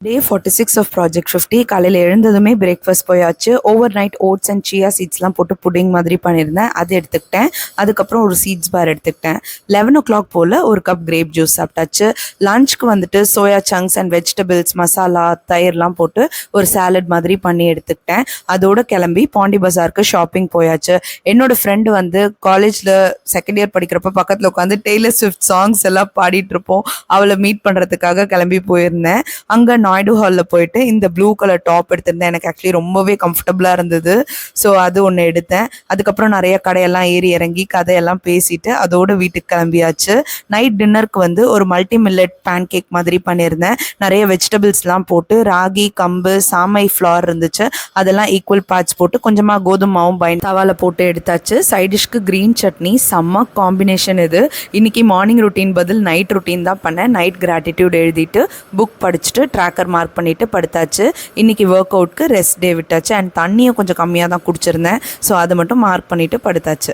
Day 46 of project 50 காலையில் எழுந்ததுமே breakfast போயாச்சு. Over night oats and சியா சீட்ஸ்லாம் போட்டு புட்டிங் மாதிரி பண்ணியிருந்தேன், அது எடுத்துக்கிட்டேன். அதுக்கப்புறம் ஒரு சீட்ஸ் பார் எடுத்துக்கிட்டேன். 11 o'clock போல் ஒரு கப் கிரேப் ஜூஸ் சாப்பிட்டாச்சு. லஞ்சுக்கு வந்துட்டு soya chunks and vegetables masala தயிர்லாம் போட்டு ஒரு சாலட் மாதிரி பண்ணி எடுத்துக்கிட்டேன். அதோட கிளம்பி பாண்டி பஜாருக்கு ஷாப்பிங் போயாச்சு. என்னோட ஃப்ரெண்டு வந்து காலேஜில் செகண்ட் இயர் படிக்கிறப்ப பக்கத்தில் உட்காந்து டெய்லர் ஸ்விஃப்ட் சாங்ஸ் எல்லாம் பாடிட்டு இருப்போம். அவளை மீட் பண்ணுறதுக்காக கிளம்பி போயிருந்தேன். அங்கே நாயுடு ஹாலில் போயிட்டு இந்த ப்ளூ கலர் டாப் எடுத்திருந்தேன். எனக்கு ஆக்சுவலி ரொம்பவே கம்ஃபர்டபுளாக இருந்தது. ஸோ அது ஒன்று எடுத்தேன். அதுக்கப்புறம் நிறைய கடையெல்லாம் ஏறி இறங்கி கதையெல்லாம் பேசிட்டு அதோட வீட்டுக்கு கிளம்பியாச்சு. நைட் டின்னருக்கு வந்து ஒரு மல்டி மில்லட் பேன் கேக் மாதிரி பண்ணியிருந்தேன். நிறைய வெஜிடபிள்ஸ்லாம் போட்டு ராகி கம்பு சாமை ஃப்ளார் இருந்துச்சு, அதெல்லாம் ஈக்குவல் பார்ட்ஸ் போட்டு கொஞ்சமாக கோதுமை மாவும் தவால போட்டு எடுத்தாச்சு. சைடிஷ்க்கு க்ரீன் சட்னி, செம்ம காம்பினேஷன் இது. இன்னைக்கு மார்னிங் ரொட்டீன் பதில் நைட் ரொட்டீன் தான் பண்ணேன். நைட் கிராட்டிடியூட் எழுதிட்டு புக் படிச்சுட்டு ட்ராக்கர் மார்க் பண்ணிட்டு படுத்தாச்சு. இன்னைக்கு ஒர்க் அவுட்க்கு ரெஸ்ட் டே விட்டாச்சு. அண்ட் தண்ணியும் கொஞ்சம் கம்மியாக தான் குடிச்சிருந்தேன். ஸோ அதை மட்டும் மார்க் பண்ணிட்டு படுத்தாச்சு.